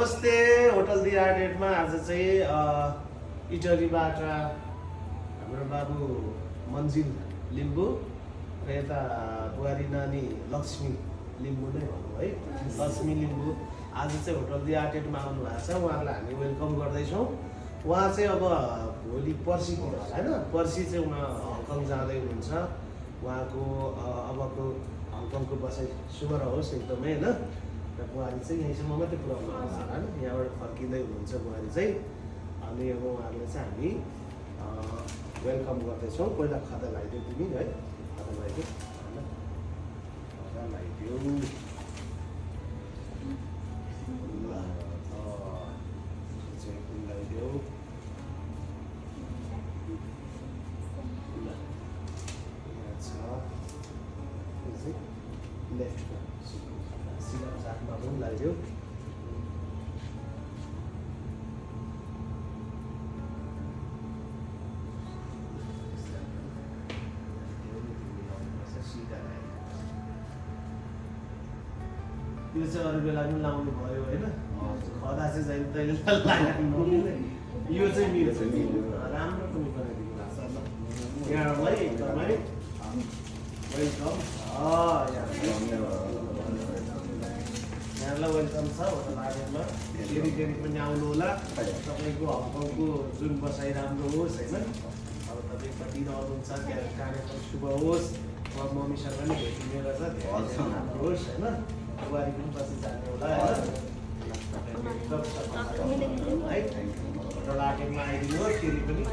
नमस्ते hotel the आर्डेटमा आज चाहिँ इटरीबाट हाम्रो बाबु मन्जिल लिम्बू र यता बुहारी नानी लक्ष्मी लिम्बू नै भनौँ है, लक्ष्मी लिम्बू आज चाहिँ होटल दि आर्डेटमा आउनु भएको छ। उहाँलाई हामी वेलकम गर्दैछौँ। उहाँ चाहिँ अब भोलि पर्सितिर होइन, पर्सि चाहिँ उहाँ हङकङ जाँदै हुनुहुन्छ। उहाँको अबको हङकङको बसाइ शुभ रहोस् एकदमै होइन। र बुहारी चाहिँ यहीँसम्म मात्रै पुऱ्याउनु हुन्छ होइन, यहाँबाट फर्किँदै हुनुहुन्छ बुहारी चाहिँ। अनि अब उहाँहरूलाई चाहिँ हामी वेलकम गर्दैछौँ। पहिला खाता लगाइदियो तिमी है, खाता लगाइदियो होइन, खाता लगाइदियो। लगाइदियो लेफ्टमा सिधा साथमा पनि लगाइदियो। यो चाहिँ अरू बेला पनि लाउनु भयो होइन, खदा चाहिँ जहिले तहिले लगाइराख्नु। यो चाहिँ मेरो राम्रो पनि बनाइदिनु भएको छ। यहाँलाई एकदमै वेलकम। यहाँलाई वेलकम छ होटल आर्डेटमा। फेरि फेरि पनि आउनु होला। तपाईँको हङकङको जुन बसाइ राम्रो होस् होइन। अब तपाईँ कति रहनुहुन्छ त्यहाँ कार्यक्रम शुभ होस्। अब मम्मीसँग पनि भेटिने रहेछ, धेरै राम्रो होस् होइन। बुहारी पनि पछि जाने होला होइन। है होटल आर्डेटमा आइदिनुहोस्। फेरि पनि